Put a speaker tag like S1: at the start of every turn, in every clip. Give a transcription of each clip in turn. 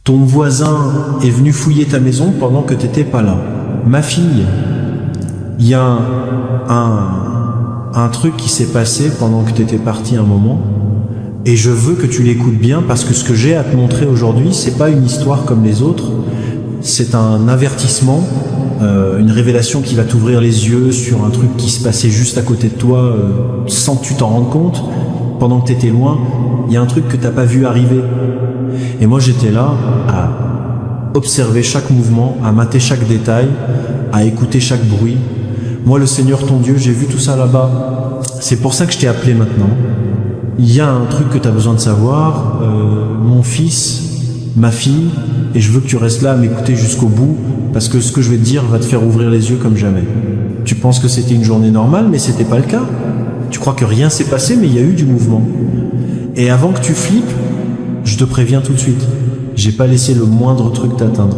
S1: Ton voisin est venu fouiller ta maison pendant que t'étais pas là. Ma fille, il y a un truc qui s'est passé pendant que t'étais parti un moment, et je veux que tu l'écoutes bien parce que ce que j'ai à te montrer aujourd'hui, c'est pas une histoire comme les autres, c'est un avertissement, une révélation qui va t'ouvrir les yeux sur un truc qui se passait juste à côté de toi sans que tu t'en rendes compte. Pendant que t'étais loin, il y a un truc que t'as pas vu arriver. Et moi j'étais là à observer chaque mouvement, à mater chaque détail, à écouter chaque bruit. Moi le Seigneur ton Dieu, j'ai vu tout ça là-bas. C'est pour ça que je t'ai appelé maintenant. Il y a un truc que tu as besoin de savoir, mon fils, ma fille, et je veux que tu restes là à m'écouter jusqu'au bout, parce que ce que je vais te dire va te faire ouvrir les yeux comme jamais. Tu penses que c'était une journée normale, mais c'était pas le cas. Tu crois que rien s'est passé, mais il y a eu du mouvement. Et avant que tu flippes, je te préviens tout de suite, j'ai pas laissé le moindre truc t'atteindre.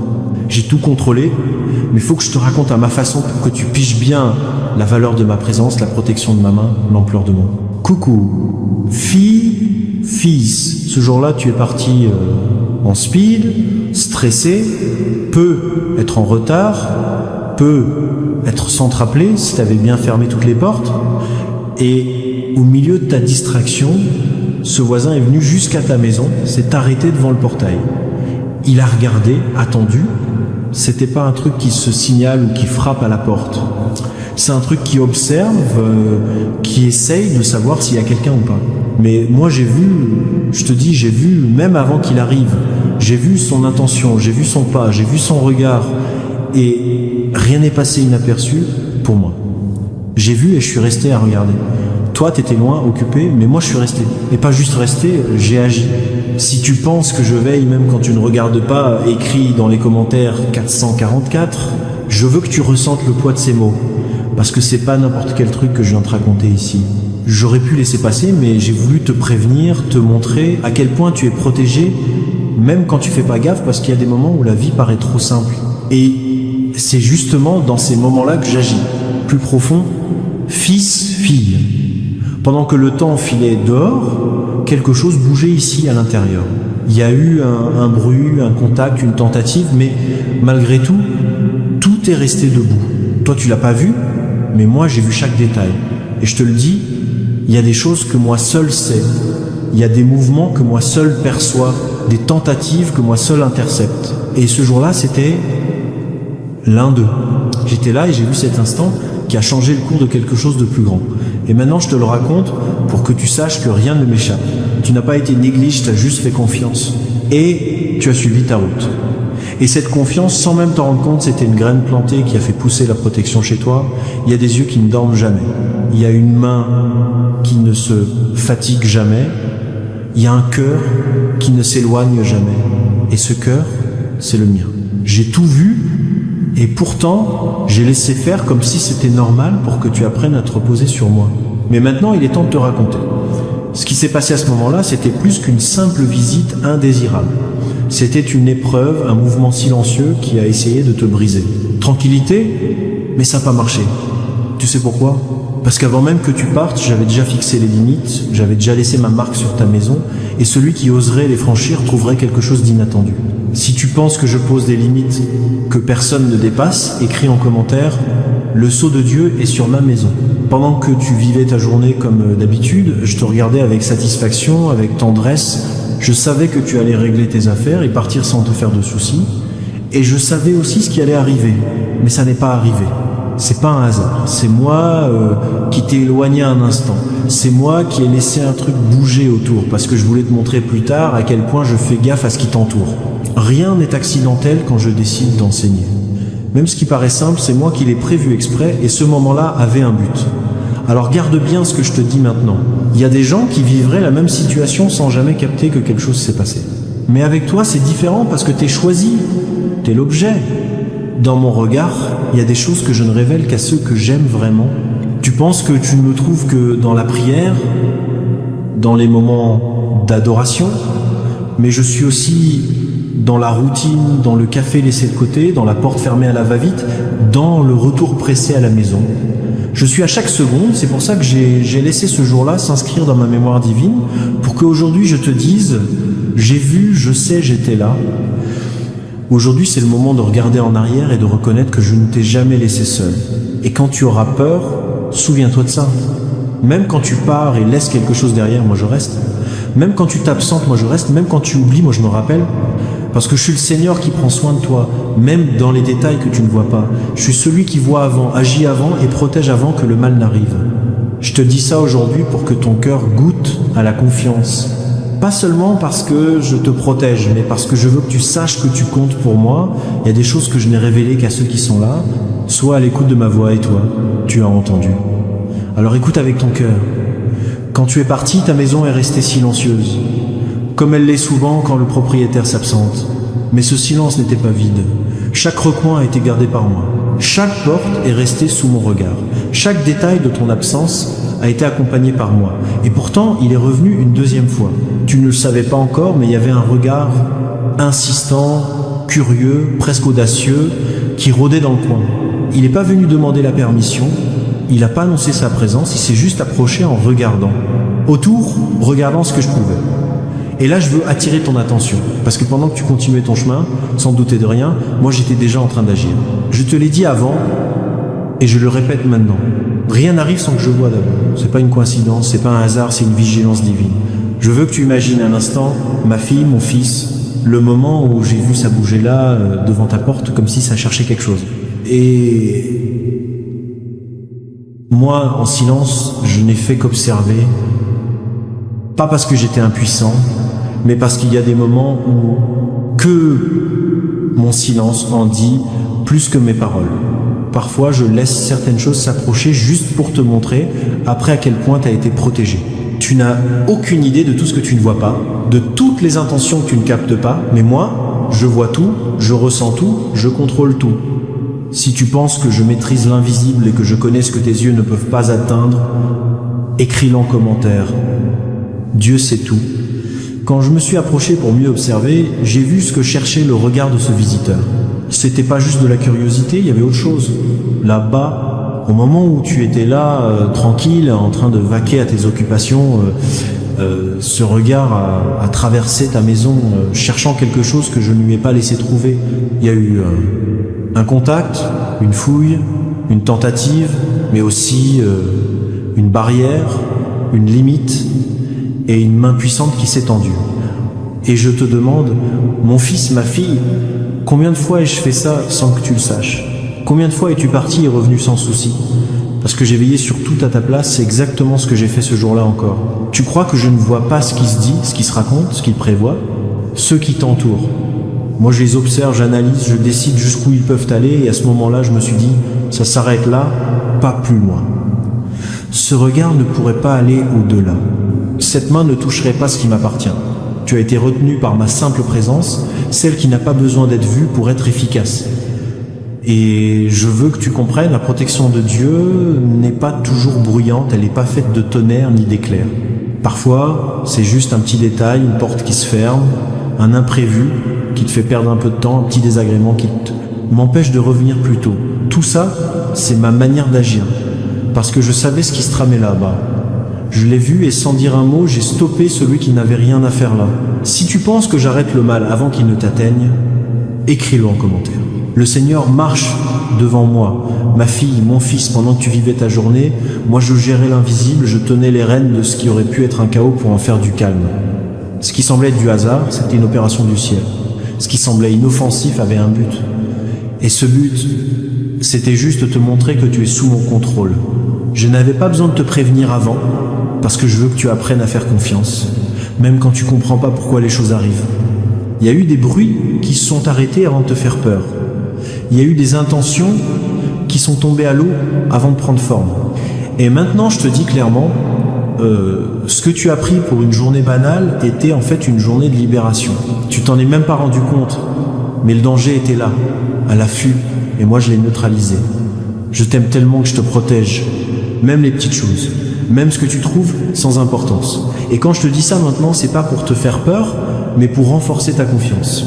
S1: J'ai tout contrôlé, mais il faut que je te raconte à ma façon pour que tu piges bien la valeur de ma présence, la protection de ma main, l'ampleur de mon. Coucou, fille, fils, ce jour-là tu es parti en speed, stressé, peut être en retard, peut être sans te rappeler si tu avais bien fermé toutes les portes, et au milieu de ta distraction, ce voisin est venu jusqu'à ta maison, s'est arrêté devant le portail. Il a regardé, attendu. C'était pas un truc qui se signale ou qui frappe à la porte. C'est un truc qui observe, qui essaye de savoir s'il y a quelqu'un ou pas. Mais moi j'ai vu, je te dis, j'ai vu même avant qu'il arrive. J'ai vu son intention, j'ai vu son pas, j'ai vu son regard. Et rien n'est passé inaperçu pour moi. J'ai vu et je suis resté à regarder. Toi, t'étais loin, occupé, mais moi je suis resté. Et pas juste resté, j'ai agi. Si tu penses que je veille même quand tu ne regardes pas, écrit dans les commentaires 444, je veux que tu ressentes le poids de ces mots. Parce que c'est pas n'importe quel truc que je viens de te raconter ici. J'aurais pu laisser passer, mais j'ai voulu te prévenir, te montrer à quel point tu es protégé, même quand tu fais pas gaffe, parce qu'il y a des moments où la vie paraît trop simple. Et c'est justement dans ces moments-là que j'agis. Plus profond, fils, fille. Pendant que le temps filait dehors, quelque chose bougeait ici à l'intérieur. Il y a eu un bruit, un contact, une tentative, mais malgré tout, tout est resté debout. Toi tu l'as pas vu, mais moi j'ai vu chaque détail. Et je te le dis, il y a des choses que moi seul sais. Il y a des mouvements que moi seul perçois, des tentatives que moi seul intercepte. Et ce jour-là, c'était l'un d'eux. J'étais là et j'ai vu cet instant qui a changé le cours de quelque chose de plus grand. Et maintenant je te le raconte pour que tu saches que rien ne m'échappe. Tu n'as pas été négligé, tu as juste fait confiance. Et tu as suivi ta route. Et cette confiance, sans même t'en rendre compte, c'était une graine plantée qui a fait pousser la protection chez toi. Il y a des yeux qui ne dorment jamais. Il y a une main qui ne se fatigue jamais. Il y a un cœur qui ne s'éloigne jamais. Et ce cœur, c'est le mien. J'ai tout vu. Et pourtant, j'ai laissé faire comme si c'était normal pour que tu apprennes à te reposer sur moi. Mais maintenant, il est temps de te raconter. Ce qui s'est passé à ce moment-là, c'était plus qu'une simple visite indésirable. C'était une épreuve, un mouvement silencieux qui a essayé de te briser. Tranquillité, mais ça n'a pas marché. Tu sais pourquoi ? Parce qu'avant même que tu partes, j'avais déjà fixé les limites, j'avais déjà laissé ma marque sur ta maison, et celui qui oserait les franchir trouverait quelque chose d'inattendu. Si tu penses que je pose des limites que personne ne dépasse, écris en commentaire « Le sceau de Dieu est sur ma maison ». Pendant que tu vivais ta journée comme d'habitude, je te regardais avec satisfaction, avec tendresse. Je savais que tu allais régler tes affaires et partir sans te faire de soucis. Et je savais aussi ce qui allait arriver, mais ça n'est pas arrivé. C'est pas un hasard, c'est moi qui t'ai éloigné un instant. C'est moi qui ai laissé un truc bouger autour, parce que je voulais te montrer plus tard à quel point je fais gaffe à ce qui t'entoure. Rien n'est accidentel quand je décide d'enseigner. Même ce qui paraît simple, c'est moi qui l'ai prévu exprès, et ce moment-là avait un but. Alors garde bien ce que je te dis maintenant. Il y a des gens qui vivraient la même situation sans jamais capter que quelque chose s'est passé. Mais avec toi, c'est différent parce que t'es choisi, t'es l'objet. Dans mon regard, il y a des choses que je ne révèle qu'à ceux que j'aime vraiment. Tu penses que tu ne me trouves que dans la prière, dans les moments d'adoration, mais je suis aussi dans la routine, dans le café laissé de côté, dans la porte fermée à la va-vite, dans le retour pressé à la maison. Je suis à chaque seconde, c'est pour ça que j'ai laissé ce jour-là s'inscrire dans ma mémoire divine, pour qu'aujourd'hui je te dise, j'ai vu, je sais, j'étais là. Aujourd'hui, c'est le moment de regarder en arrière et de reconnaître que je ne t'ai jamais laissé seul. Et quand tu auras peur, souviens-toi de ça. Même quand tu pars et laisses quelque chose derrière, moi je reste. Même quand tu t'absentes, moi je reste. Même quand tu oublies, moi je me rappelle. Parce que je suis le Seigneur qui prend soin de toi, même dans les détails que tu ne vois pas. Je suis celui qui voit avant, agit avant et protège avant que le mal n'arrive. Je te dis ça aujourd'hui pour que ton cœur goûte à la confiance. Pas seulement parce que je te protège, mais parce que je veux que tu saches que tu comptes pour moi. Il y a des choses que je n'ai révélées qu'à ceux qui sont là. Sois à l'écoute de ma voix et toi, tu as entendu. Alors écoute avec ton cœur. Quand tu es parti, ta maison est restée silencieuse, comme elle l'est souvent quand le propriétaire s'absente. Mais ce silence n'était pas vide. Chaque recoin a été gardé par moi. Chaque porte est restée sous mon regard. Chaque détail de ton absence a été accompagné par moi. Et pourtant, il est revenu une deuxième fois. Tu ne le savais pas encore, mais il y avait un regard insistant, curieux, presque audacieux, qui rôdait dans le coin. Il n'est pas venu demander la permission, il n'a pas annoncé sa présence, il s'est juste approché en regardant. Autour, regardant ce que je pouvais. Et là, je veux attirer ton attention, parce que pendant que tu continuais ton chemin, sans douter de rien, moi j'étais déjà en train d'agir. Je te l'ai dit avant, et je le répète maintenant. Rien n'arrive sans que je vois d'abord. C'est pas une coïncidence, c'est pas un hasard, c'est une vigilance divine. Je veux que tu imagines un instant, ma fille, mon fils, le moment où j'ai vu ça bouger là, devant ta porte, comme si ça cherchait quelque chose. Et moi, en silence, je n'ai fait qu'observer, pas parce que j'étais impuissant, mais parce qu'il y a des moments où que mon silence en dit plus que mes paroles. Parfois, je laisse certaines choses s'approcher juste pour te montrer après à quel point tu as été protégé. Tu n'as aucune idée de tout ce que tu ne vois pas, de toutes les intentions que tu ne captes pas, mais moi, je vois tout, je ressens tout, je contrôle tout. Si tu penses que je maîtrise l'invisible et que je connais ce que tes yeux ne peuvent pas atteindre, écris-le en commentaire. Dieu sait tout. Quand je me suis approché pour mieux observer, j'ai vu ce que cherchait le regard de ce visiteur. C'était pas juste de la curiosité, il y avait autre chose. Là-bas, au moment où tu étais là, tranquille, en train de vaquer à tes occupations, ce regard a traversé ta maison, cherchant quelque chose que je ne lui ai pas laissé trouver. Il y a eu un contact, une fouille, une tentative, mais aussi une barrière, une limite et une main puissante qui s'est tendue. Et je te demande, mon fils, ma fille, combien de fois ai-je fait ça sans que tu le saches? Combien de fois es-tu parti et revenu sans souci? Parce que j'ai veillé sur tout à ta place, c'est exactement ce que j'ai fait ce jour-là encore. Tu crois que je ne vois pas ce qui se dit, ce qui se raconte, ce qu'il prévoit? Ceux qui t'entourent. Moi je les observe, j'analyse, je décide jusqu'où ils peuvent aller et à ce moment-là je me suis dit, ça s'arrête là, pas plus loin. Ce regard ne pourrait pas aller au-delà. Cette main ne toucherait pas ce qui m'appartient. Tu as été retenu par ma simple présence, celle qui n'a pas besoin d'être vue pour être efficace. Et je veux que tu comprennes, la protection de Dieu n'est pas toujours bruyante, elle n'est pas faite de tonnerre ni d'éclairs. Parfois, c'est juste un petit détail, une porte qui se ferme, un imprévu qui te fait perdre un peu de temps, un petit désagrément qui m'empêche de revenir plus tôt. Tout ça, c'est ma manière d'agir, parce que je savais ce qui se tramait là-bas. Je l'ai vu et sans dire un mot, j'ai stoppé celui qui n'avait rien à faire là. Si tu penses que j'arrête le mal avant qu'il ne t'atteigne, écris-le en commentaire. Le Seigneur marche devant moi, ma fille, mon fils, pendant que tu vivais ta journée, moi je gérais l'invisible, je tenais les rênes de ce qui aurait pu être un chaos pour en faire du calme. Ce qui semblait être du hasard, c'était une opération du ciel. Ce qui semblait inoffensif avait un but. Et ce but, c'était juste te montrer que tu es sous mon contrôle. Je n'avais pas besoin de te prévenir avant, parce que je veux que tu apprennes à faire confiance, même quand tu comprends pas pourquoi les choses arrivent. Il y a eu des bruits qui se sont arrêtés avant de te faire peur. Il y a eu des intentions qui sont tombées à l'eau avant de prendre forme. Et maintenant, je te dis clairement, ce que tu as pris pour une journée banale était en fait une journée de libération. Tu t'en es même pas rendu compte, mais le danger était là, à l'affût, et moi je l'ai neutralisé. Je t'aime tellement que je te protège, même les petites choses, même ce que tu trouves sans importance. Et quand je te dis ça maintenant, c'est pas pour te faire peur, mais pour renforcer ta confiance.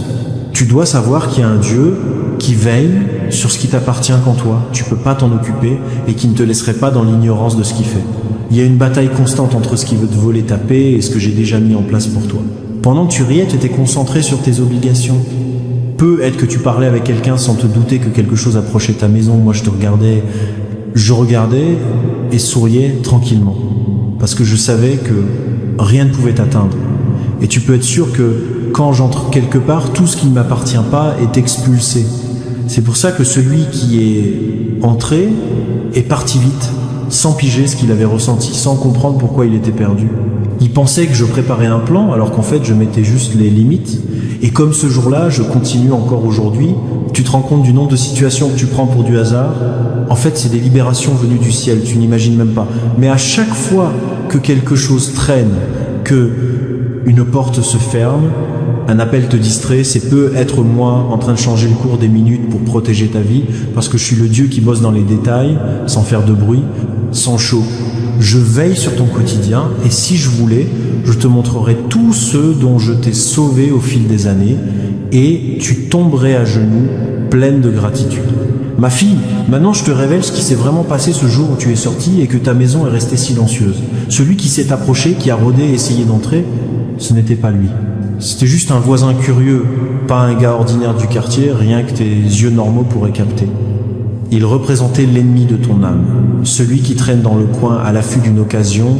S1: Tu dois savoir qu'il y a un Dieu qui veille sur ce qui t'appartient qu'en toi, tu peux pas t'en occuper et qui ne te laisserait pas dans l'ignorance de ce qu'il fait. Il y a une bataille constante entre ce qui veut te voler ta paix et ce que j'ai déjà mis en place pour toi. Pendant que tu riais, tu étais concentré sur tes obligations. Peut être que tu parlais avec quelqu'un sans te douter que quelque chose approchait ta maison. Moi, je regardais et souriais tranquillement. Parce que je savais que rien ne pouvait t'atteindre. Et tu peux être sûr que quand j'entre quelque part, tout ce qui ne m'appartient pas est expulsé. C'est pour ça que celui qui est entré est parti vite, sans piger ce qu'il avait ressenti, sans comprendre pourquoi il était perdu. Il pensait que je préparais un plan, alors qu'en fait je mettais juste les limites. Et comme ce jour-là, je continue encore aujourd'hui, tu te rends compte du nombre de situations que tu prends pour du hasard. En fait, c'est des libérations venues du ciel, tu n'imagines même pas. Mais à chaque fois que quelque chose traîne, que une porte se ferme, un appel te distrait, c'est peut être moi en train de changer le cours des minutes pour protéger ta vie, parce que je suis le Dieu qui bosse dans les détails, sans faire de bruit, sans chaud. Je veille sur ton quotidien, et si je voulais, je te montrerai tous ceux dont je t'ai sauvé au fil des années, et tu tomberais à genoux, pleine de gratitude. Ma fille, maintenant je te révèle ce qui s'est vraiment passé ce jour où tu es sortie et que ta maison est restée silencieuse. Celui qui s'est approché, qui a rôdé et essayé d'entrer, ce n'était pas lui. C'était juste un voisin curieux, pas un gars ordinaire du quartier, rien que tes yeux normaux pourraient capter. Il représentait l'ennemi de ton âme, celui qui traîne dans le coin à l'affût d'une occasion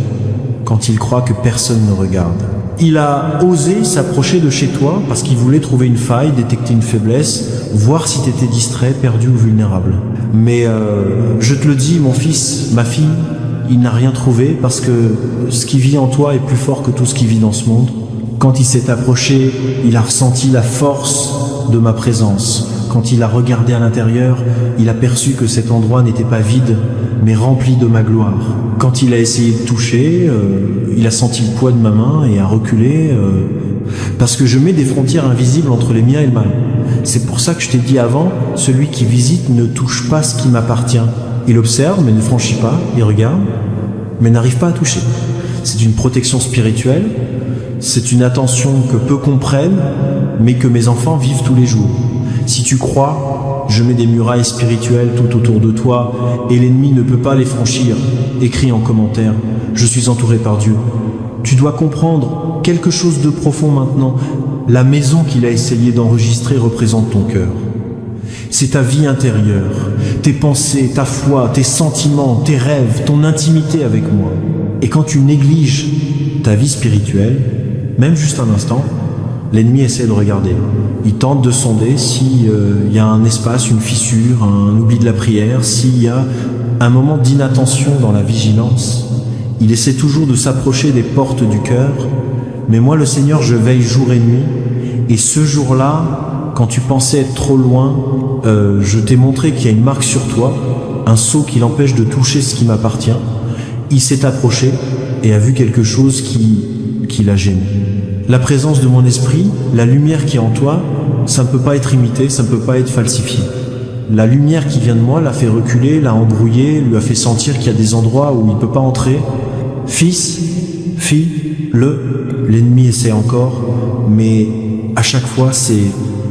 S1: quand il croit que personne ne regarde. Il a osé s'approcher de chez toi parce qu'il voulait trouver une faille, détecter une faiblesse, voir si t'étais distrait, perdu ou vulnérable. Mais je te le dis, mon fils, ma fille, il n'a rien trouvé parce que ce qui vit en toi est plus fort que tout ce qui vit dans ce monde. Quand il s'est approché, il a ressenti la force de ma présence. Quand il a regardé à l'intérieur, il a perçu que cet endroit n'était pas vide, mais rempli de ma gloire. Quand il a essayé de toucher, il a senti le poids de ma main et a reculé, parce que je mets des frontières invisibles entre les miens et le mal. C'est pour ça que je t'ai dit avant, celui qui visite ne touche pas ce qui m'appartient. Il observe, mais ne franchit pas, il regarde, mais n'arrive pas à toucher. C'est une protection spirituelle, c'est une attention que peu comprennent, mais que mes enfants vivent tous les jours. Si tu crois, je mets des murailles spirituelles tout autour de toi et l'ennemi ne peut pas les franchir. Écris en commentaire, je suis entouré par Dieu. Tu dois comprendre quelque chose de profond maintenant. La maison qu'il a essayé d'enregistrer représente ton cœur. C'est ta vie intérieure, tes pensées, ta foi, tes sentiments, tes rêves, ton intimité avec moi. Et quand tu négliges ta vie spirituelle, même juste un instant, l'ennemi essaie de regarder. Il tente de sonder s'il y a un espace, une fissure, un oubli de la prière, s'il y a un moment d'inattention dans la vigilance. Il essaie toujours de s'approcher des portes du cœur. Mais moi, le Seigneur, je veille jour et nuit. Et ce jour-là, quand tu pensais être trop loin, je t'ai montré qu'il y a une marque sur toi, un sceau qui l'empêche de toucher ce qui m'appartient. Il s'est approché et a vu quelque chose qui l'a gêné. La présence de mon esprit, la lumière qui est en toi, ça ne peut pas être imité, ça ne peut pas être falsifié. La lumière qui vient de moi l'a fait reculer, l'a embrouillé, lui a fait sentir qu'il y a des endroits où il ne peut pas entrer. Fils, fille, l'ennemi essaie encore, mais à chaque fois c'est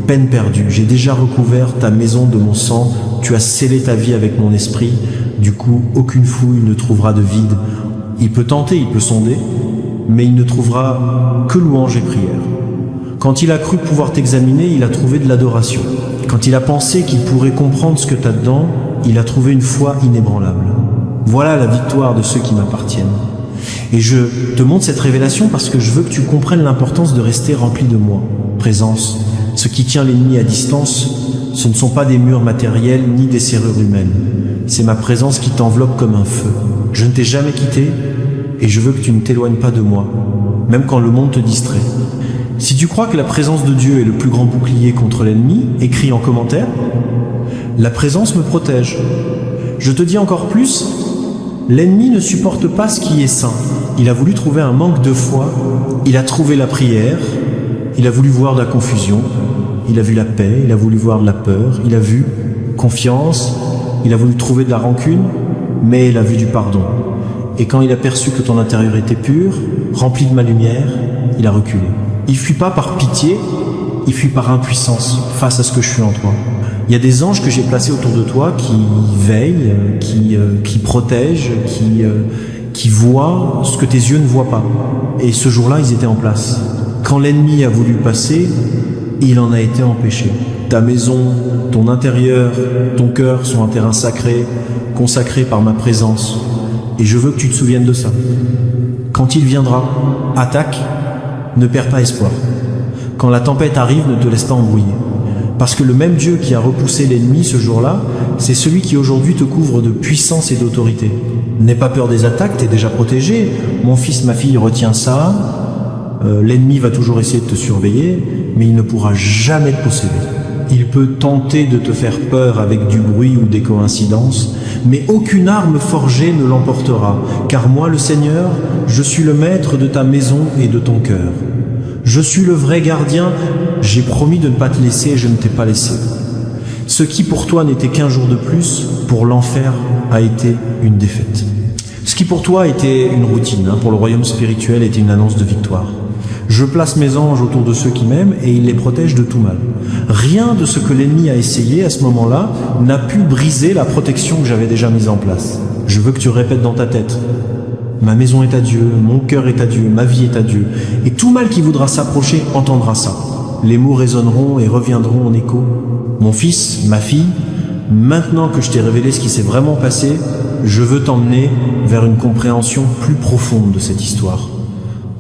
S1: peine perdue. J'ai déjà recouvert ta maison de mon sang, tu as scellé ta vie avec mon esprit, du coup aucune fouille ne trouvera de vide. Il peut tenter, il peut sonder, mais il ne trouvera que louange et prière. Quand il a cru pouvoir t'examiner, il a trouvé de l'adoration. Quand il a pensé qu'il pourrait comprendre ce que tu as dedans, il a trouvé une foi inébranlable. Voilà la victoire de ceux qui m'appartiennent. Et je te montre cette révélation parce que je veux que tu comprennes l'importance de rester rempli de moi. Présence. Ce qui tient l'ennemi à distance, ce ne sont pas des murs matériels ni des serrures humaines. C'est ma présence qui t'enveloppe comme un feu. Je ne t'ai jamais quitté et je veux que tu ne t'éloignes pas de moi, même quand le monde te distrait. Si tu crois que la présence de Dieu est le plus grand bouclier contre l'ennemi, écris en commentaire. La présence me protège. Je te dis encore plus, l'ennemi ne supporte pas ce qui est saint. Il a voulu trouver un manque de foi, il a trouvé la prière, il a voulu voir de la confusion, il a vu la paix, il a voulu voir de la peur, il a vu confiance, il a voulu trouver de la rancune, mais il a vu du pardon. Et quand il a perçu que ton intérieur était pur, rempli de ma lumière, il a reculé. Il fuit pas par pitié, il fuit par impuissance face à ce que je suis en toi. Il y a des anges que j'ai placés autour de toi qui veillent, qui protègent, qui voient ce que tes yeux ne voient pas. Et ce jour-là, ils étaient en place. Quand l'ennemi a voulu passer, il en a été empêché. Ta maison, ton intérieur, ton cœur sont un terrain sacré, consacré par ma présence. Et je veux que tu te souviennes de ça. Quand il viendra, attaque, ne perds pas espoir. Quand la tempête arrive, ne te laisse pas embrouiller. Parce que le même Dieu qui a repoussé l'ennemi ce jour-là, c'est celui qui aujourd'hui te couvre de puissance et d'autorité. N'aie pas peur des attaques, t'es déjà protégé. Mon fils, ma fille, retiens ça. L'ennemi va toujours essayer de te surveiller, mais il ne pourra jamais te posséder. Il peut tenter de te faire peur avec du bruit ou des coïncidences, mais aucune arme forgée ne l'emportera, car moi, le Seigneur, je suis le maître de ta maison et de ton cœur. Je suis le vrai gardien, j'ai promis de ne pas te laisser et je ne t'ai pas laissé. Ce qui pour toi n'était qu'un jour de plus, pour l'enfer a été une défaite. Ce qui pour toi était une routine, pour le royaume spirituel était une annonce de victoire. Je place mes anges autour de ceux qui m'aiment et ils les protègent de tout mal. Rien de ce que l'ennemi a essayé à ce moment-là n'a pu briser la protection que j'avais déjà mise en place. Je veux que tu répètes dans ta tête. Ma maison est à Dieu, mon cœur est à Dieu, ma vie est à Dieu. Et tout mal qui voudra s'approcher entendra ça. Les mots résonneront et reviendront en écho. Mon fils, ma fille, maintenant que je t'ai révélé ce qui s'est vraiment passé, je veux t'emmener vers une compréhension plus profonde de cette histoire,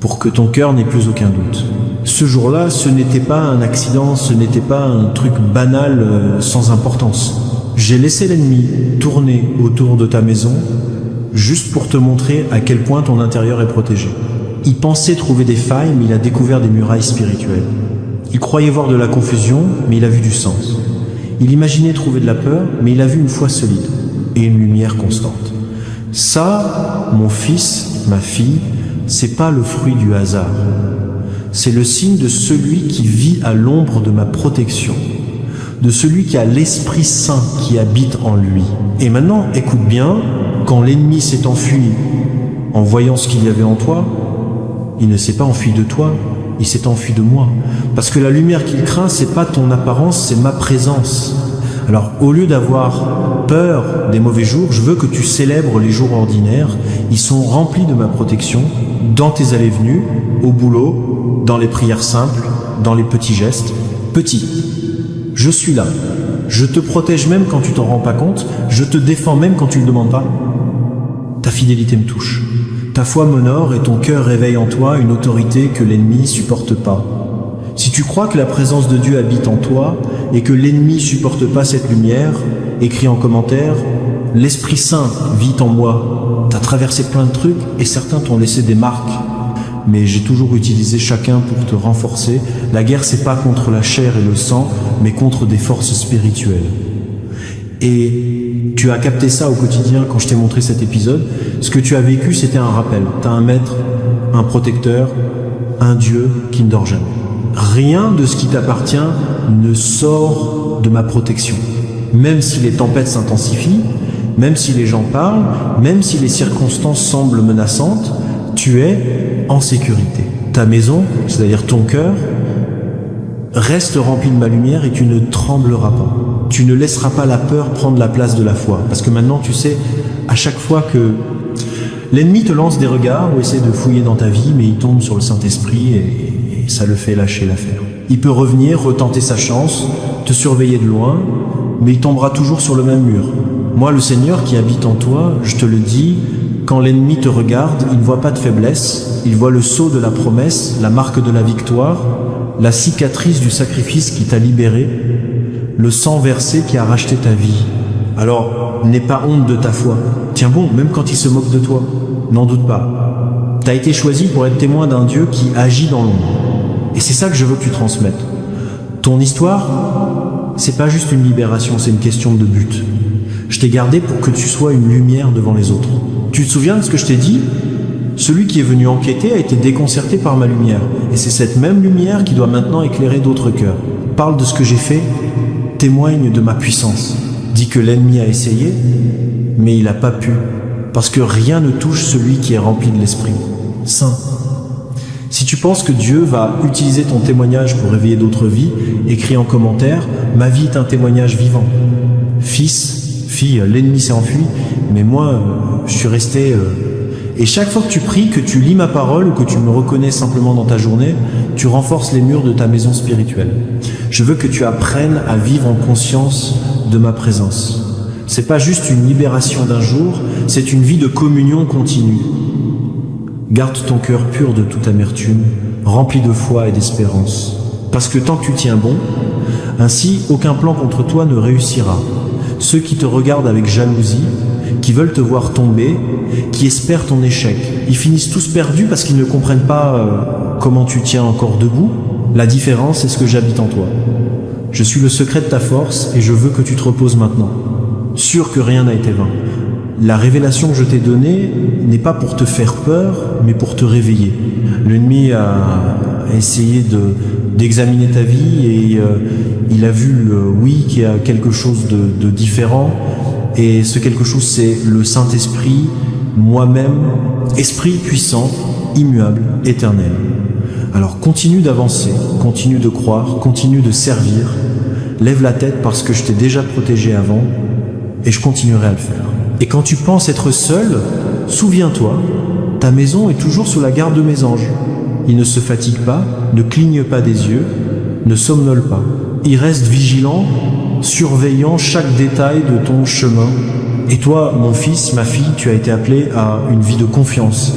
S1: pour que ton cœur n'ait plus aucun doute. Ce jour-là, ce n'était pas un accident, ce n'était pas un truc banal sans importance. J'ai laissé l'ennemi tourner autour de ta maison, juste pour te montrer à quel point ton intérieur est protégé. Il pensait trouver des failles, mais il a découvert des murailles spirituelles. Il croyait voir de la confusion, mais il a vu du sens. Il imaginait trouver de la peur, mais il a vu une foi solide et une lumière constante. Ça, mon fils, ma fille, c'est pas le fruit du hasard. C'est le signe de celui qui vit à l'ombre de ma protection, de celui qui a l'Esprit Saint qui habite en lui. Et maintenant, écoute bien, quand l'ennemi s'est enfui en voyant ce qu'il y avait en toi, il ne s'est pas enfui de toi, il s'est enfui de moi. Parce que la lumière qu'il craint, c'est pas ton apparence, c'est ma présence. Alors, au lieu d'avoir peur des mauvais jours, je veux que tu célèbres les jours ordinaires. Ils sont remplis de ma protection, dans tes allées-venues, au boulot, dans les prières simples, dans les petits gestes. Petit, je suis là. Je te protège même quand tu t'en rends pas compte. Je te défends même quand tu le demandes pas. Ta fidélité me touche. Ta foi m'honore et ton cœur réveille en toi une autorité que l'ennemi supporte pas. Si tu crois que la présence de Dieu habite en toi et que l'ennemi supporte pas cette lumière, écris en commentaire « L'Esprit Saint vit en moi ». T'as traversé plein de trucs et certains t'ont laissé des marques. Mais j'ai toujours utilisé chacun pour te renforcer. La guerre, c'est pas contre la chair et le sang, mais contre des forces spirituelles. Et tu as capté ça au quotidien quand je t'ai montré cet épisode. Ce que tu as vécu, c'était un rappel. T'as un maître, un protecteur, un Dieu qui ne dort jamais. Rien de ce qui t'appartient ne sort de ma protection. Même si les tempêtes s'intensifient, même si les gens parlent, même si les circonstances semblent menaçantes, tu es en sécurité. Ta maison, c'est-à-dire ton cœur, reste rempli de ma lumière et tu ne trembleras pas. Tu ne laisseras pas la peur prendre la place de la foi. Parce que maintenant, tu sais, à chaque fois que l'ennemi te lance des regards ou essaie de fouiller dans ta vie, mais il tombe sur le Saint-Esprit et ça le fait lâcher l'affaire. Il peut revenir, retenter sa chance, te surveiller de loin, mais il tombera toujours sur le même mur. Moi, le Seigneur qui habite en toi, je te le dis, quand l'ennemi te regarde, il ne voit pas de faiblesse, il voit le sceau de la promesse, la marque de la victoire, la cicatrice du sacrifice qui t'a libéré, le sang versé qui a racheté ta vie. Alors, n'aie pas honte de ta foi. Tiens bon, même quand il se moque de toi, n'en doute pas. T'as été choisi pour être témoin d'un Dieu qui agit dans l'ombre. Et c'est ça que je veux que tu transmettes. Ton histoire, c'est pas juste une libération, c'est une question de but. Je t'ai gardé pour que tu sois une lumière devant les autres. Tu te souviens de ce que je t'ai dit ? Celui qui est venu enquêter a été déconcerté par ma lumière. Et c'est cette même lumière qui doit maintenant éclairer d'autres cœurs. Parle de ce que j'ai fait, témoigne de ma puissance. Dis que l'ennemi a essayé, mais il n'a pas pu. Parce que rien ne touche celui qui est rempli de l'Esprit Saint. Si tu penses que Dieu va utiliser ton témoignage pour réveiller d'autres vies, écris en commentaire « Ma vie est un témoignage vivant ». Fils, fille, l'ennemi s'est enfui, mais moi, je suis resté... Et chaque fois que tu pries, que tu lis ma parole ou que tu me reconnais simplement dans ta journée, tu renforces les murs de ta maison spirituelle. Je veux que tu apprennes à vivre en conscience de ma présence. C'est pas juste une libération d'un jour, c'est une vie de communion continue. Garde ton cœur pur de toute amertume, rempli de foi et d'espérance. Parce que tant que tu tiens bon, ainsi aucun plan contre toi ne réussira. Ceux qui te regardent avec jalousie, qui veulent te voir tomber, qui espèrent ton échec, ils finissent tous perdus parce qu'ils ne comprennent pas comment tu tiens encore debout. La différence, c'est ce que j'habite en toi. Je suis le secret de ta force et je veux que tu te reposes maintenant. Sûr que rien n'a été vain. La révélation que je t'ai donnée n'est pas pour te faire peur, mais pour te réveiller. L'ennemi a essayé d'examiner ta vie et il a vu, oui, qu'il y a quelque chose de différent. Et ce quelque chose, c'est le Saint-Esprit, moi-même, esprit puissant, immuable, éternel. Alors continue d'avancer, continue de croire, continue de servir. Lève la tête parce que je t'ai déjà protégé avant et je continuerai à le faire. Et quand tu penses être seul, souviens-toi, ta maison est toujours sous la garde de mes anges. Ils ne se fatiguent pas, ne clignent pas des yeux, ne somnolent pas. Ils restent vigilants, surveillant chaque détail de ton chemin. Et toi, mon fils, ma fille, tu as été appelé à une vie de confiance.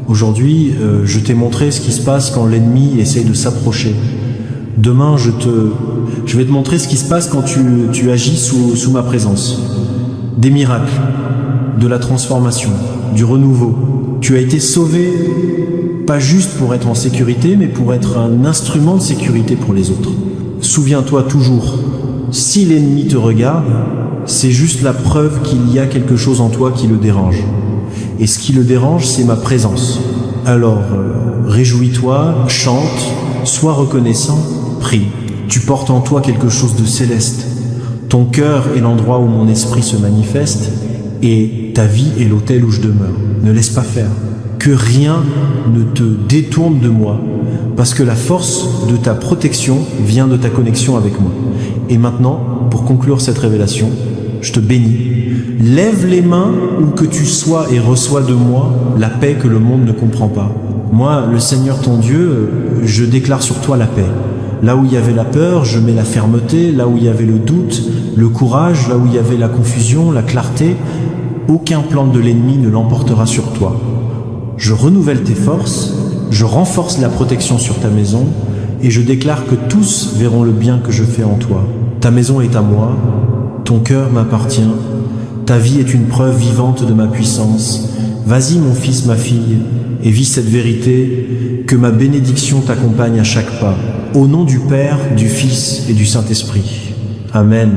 S1: Aujourd'hui, je t'ai montré ce qui se passe quand l'ennemi essaye de s'approcher. Demain, je vais te montrer ce qui se passe quand tu agis sous ma présence. Des miracles, de la transformation, du renouveau. Tu as été sauvé, pas juste pour être en sécurité, mais pour être un instrument de sécurité pour les autres. Souviens-toi toujours, si l'ennemi te regarde, c'est juste la preuve qu'il y a quelque chose en toi qui le dérange. Et ce qui le dérange, c'est ma présence. Alors, réjouis-toi, chante, sois reconnaissant, prie. Tu portes en toi quelque chose de céleste. Ton cœur est l'endroit où mon esprit se manifeste et ta vie est l'autel où je demeure. Ne laisse pas faire. Que rien ne te détourne de moi, parce que la force de ta protection vient de ta connexion avec moi. Et maintenant, pour conclure cette révélation, je te bénis. Lève les mains où que tu sois et reçois de moi la paix que le monde ne comprend pas. Moi, le Seigneur ton Dieu, je déclare sur toi la paix. Là où il y avait la peur, je mets la fermeté. Là où il y avait le doute, le courage. Là où il y avait la confusion, la clarté. Aucun plan de l'ennemi ne l'emportera sur toi. Je renouvelle tes forces, je renforce la protection sur ta maison et je déclare que tous verront le bien que je fais en toi. Ta maison est à moi, ton cœur m'appartient, ta vie est une preuve vivante de ma puissance. Vas-y mon fils, ma fille, et vis cette vérité, que ma bénédiction t'accompagne à chaque pas. Au nom du Père, du Fils et du Saint-Esprit. Amen.